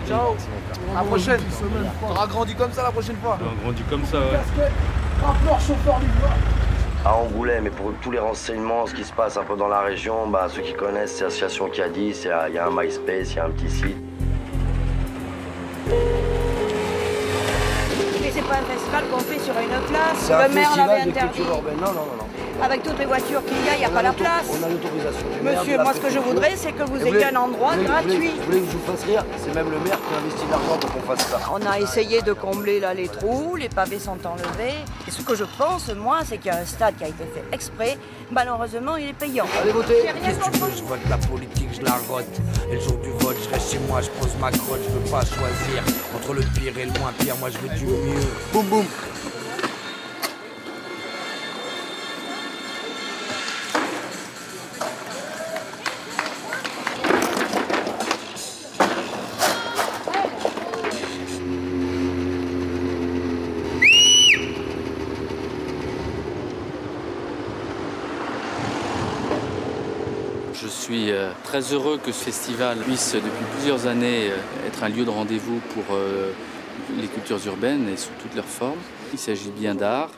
Ciao. À la prochaine. T'auras grandi comme ça la prochaine fois. On grandit comme ça, ouais. Casquette, rappeur, chauffeur livreur. À Angoulême, et pour tous les renseignements, ce qui se passe un peu dans la région, bah, ceux qui connaissent, c'est l'association qui a dit, il y a un MySpace, il y a un petit site. Mais c'est pas un festival qu'on fait sur une classe. C'est un Le maire festival l'avait de interdit. culture urbaine. Non. Avec toutes les voitures qu'il y a, il n'y a pas la place. On a l'autorisation du maire, Monsieur, de la moi ce que je préfecture. voudrais, c'est que vous Et ayez un endroit vous gratuit. voulez que je vous fasse rire? C'est même le maire qui a investi de l'argent pour qu'on fasse ça. On a essayé de combler là les trous, les pavés sont enlevés. Et ce que je pense, moi, c'est qu'il y a un stade qui a été fait exprès. Malheureusement, il est payant. Allez voter. Qu'est-ce que tu veux, je vote la politique, je la rote. Et le jour du vote, je reste chez moi, je pose ma crotte, je veux pas choisir. Entre le pire et le moins pire, moi je veux du mieux. Boum boum. Je suis très heureux que ce festival puisse depuis plusieurs années être un lieu de rendez-vous pour les cultures urbaines et sous toutes leurs formes. Il s'agit bien d'art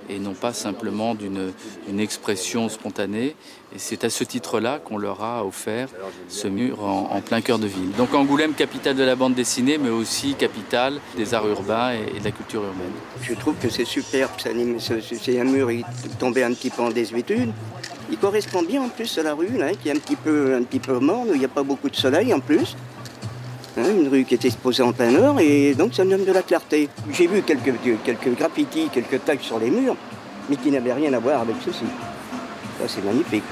et non pas simplement d'une expression spontanée. Et c'est à ce titre-là qu'on leur a offert ce mur en plein cœur de ville. Donc Angoulême, capitale de la bande dessinée, mais aussi capitale des arts urbains et de la culture urbaine. Je trouve que c'est superbe, c'est un mur qui est tombé un petit peu en désuétude. Il correspond bien en plus à la rue, là, qui est un petit peu morne, où il n'y a pas beaucoup de soleil en plus. Hein, une rue qui est exposée en plein nord et donc ça donne de la clarté. J'ai vu quelques graffitis, quelques tags sur les murs, mais qui n'avaient rien à voir avec ceci. Ça, c'est magnifique.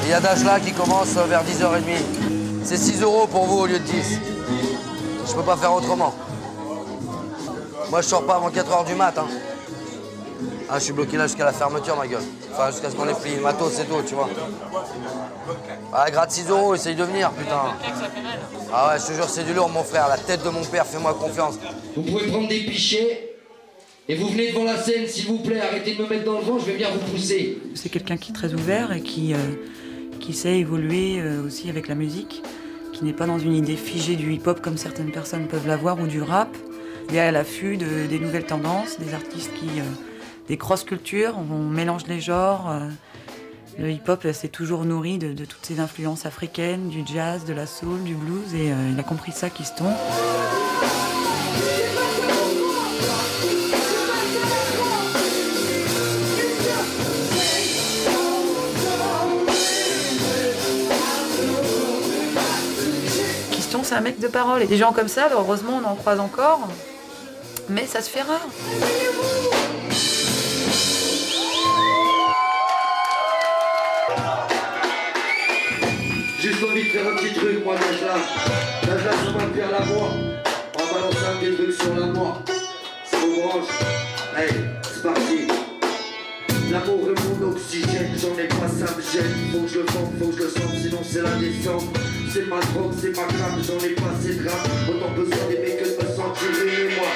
Il y a Dajla qui commence vers 10h30. C'est 6 € pour vous au lieu de 10. Je peux pas faire autrement. Moi, je sors pas avant 4h du mat. Hein. Ah, je suis bloqué là jusqu'à la fermeture, ma gueule. Enfin, jusqu'à ce qu'on ait plié le matos, c'est tout, tu vois. Ah, gratte 6 €, essaye de venir, putain. Ah ouais, je te jure, c'est du lourd, mon frère. La tête de mon père, fais-moi confiance. Vous pouvez prendre des pichets et vous venez devant la scène, s'il vous plaît. Arrêtez de me mettre dans le vent, je vais bien vous pousser. C'est quelqu'un qui est très ouvert et qui sait évoluer aussi avec la musique, qui n'est pas dans une idée figée du hip-hop comme certaines personnes peuvent l'avoir ou du rap. Il est à l'affût des nouvelles tendances, des artistes des cross-cultures, on mélange les genres. Le hip-hop s'est toujours nourri de toutes ces influences africaines, du jazz, de la soul, du blues, et il a compris ça, Kiston. Kiston, c'est un mec de parole, et des gens comme ça, heureusement, on en croise encore, mais ça se fait rare. Juste envie de faire un petit truc, moi, Dajla. Dajla, ça va faire l'amour. On va balancer un petit truc sur l'amour. Ça vous branche? Hey, c'est parti. L'amour est mon oxygène, j'en ai pas, ça me gêne. Faut que je le vende, faut que je le sente, sinon c'est la descente. C'est ma drogue, c'est ma crame, j'en ai pas assez de rap. Autant besoin d'aimer que de me sentir aimé, moi.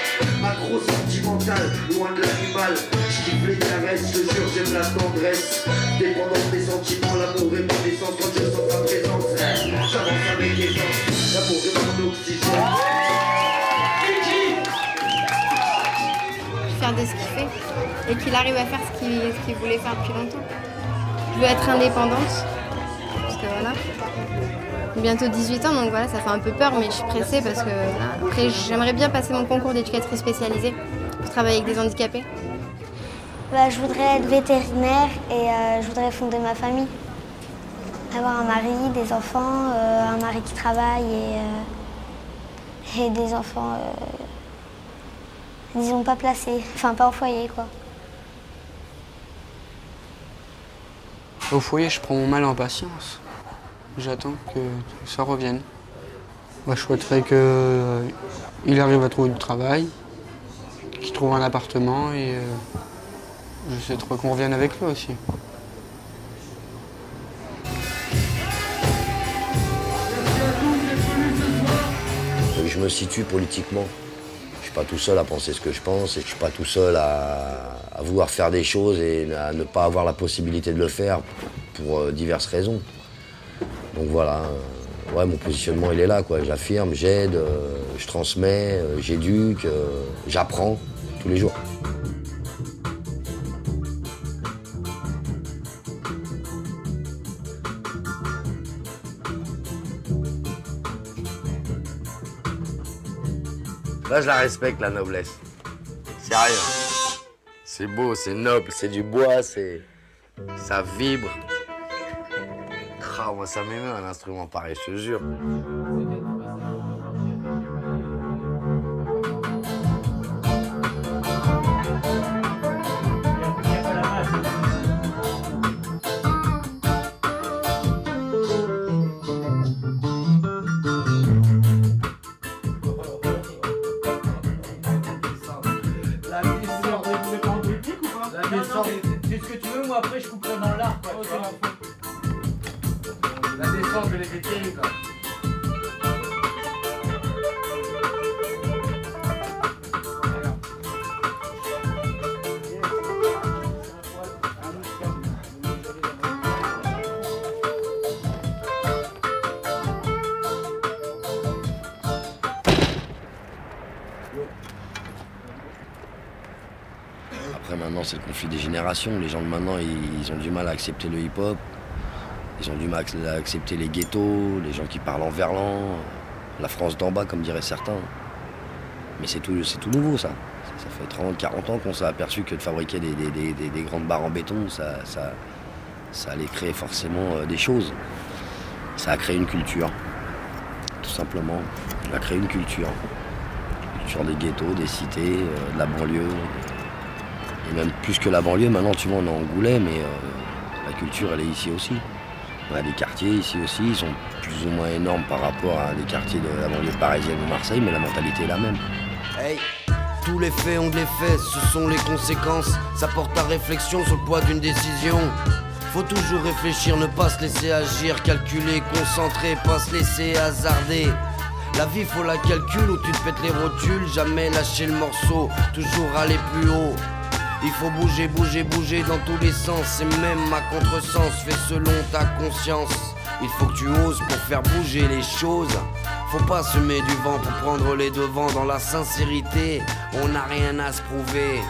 Accro sentimental, loin de l'animal. J'kiffe les caresses, je te jure, j'aime la tendresse. Dépendant des sentiments, l'amour est mon essence. Quand je sens sa présence, j'avance avec aisance. L'amour est mon oxygène. Fier de ce qu'il fait et qu'il arrive à faire ce qu'il voulait faire depuis longtemps. Je veux être indépendante, parce que voilà, j'ai bientôt 18 ans, donc voilà, ça fait un peu peur, mais je suis pressée parce que voilà. Après, j'aimerais bien passer mon concours d'éducatrice spécialisée pour travailler avec des handicapés. Bah, je voudrais être vétérinaire et je voudrais fonder ma famille. Avoir un mari, des enfants, un mari qui travaille et des enfants, disons, pas placés, enfin pas au foyer, quoi. Au foyer, je prends mon mal en patience. J'attends que ça revienne. Moi, je souhaiterais qu'il arrive à trouver du travail, qu'il trouve un appartement et je souhaiterais qu'on revienne avec lui aussi. Je me situe politiquement. Je pas tout seul à penser ce que je pense et je suis pas tout seul à vouloir faire des choses et à ne pas avoir la possibilité de le faire pour diverses raisons. Donc voilà, ouais, mon positionnement il est là, quoi. J'affirme, j'aide, je transmets, j'éduque, j'apprends tous les jours. Là, je la respecte, la noblesse. Sérieux. C'est beau, c'est noble, c'est du bois, ça vibre. Ah, moi, ça m'émeut un instrument pareil, je te jure. C'est ce que tu veux, moi après je couperai dans l'arc. La descente, elle était terrible. Après, maintenant, c'est le conflit des générations. Les gens de maintenant, ils ont du mal à accepter le hip-hop. Ils ont du mal à accepter les ghettos, les gens qui parlent en verlan, la France d'en bas, comme diraient certains. Mais c'est tout nouveau, ça. Ça fait 30, 40 ans qu'on s'est aperçu que de fabriquer des grandes barres en béton, ça allait créer forcément des choses. Ça a créé une culture, tout simplement. Ça a créé une culture. Une culture des ghettos, des cités, de la banlieue. Et même plus que la banlieue, maintenant, tu vois, on est en Angoulême, mais la culture, elle est ici aussi. On a des quartiers ici aussi, ils sont plus ou moins énormes par rapport à des quartiers de la banlieue parisienne ou Marseille, mais la mentalité est la même. Hey, tous les faits ont de l'effet, ce sont les conséquences. Ça porte à réflexion sur le poids d'une décision. Faut toujours réfléchir, ne pas se laisser agir, calculer, concentrer, pas se laisser hasarder. La vie faut la calcul où tu te pètes les rotules, jamais lâcher le morceau, toujours aller plus haut. Il faut bouger, bouger, bouger dans tous les sens, et même à contresens, fais selon ta conscience. Il faut que tu oses pour faire bouger les choses. Faut pas semer du vent pour prendre les devants. Dans la sincérité, on n'a rien à se prouver.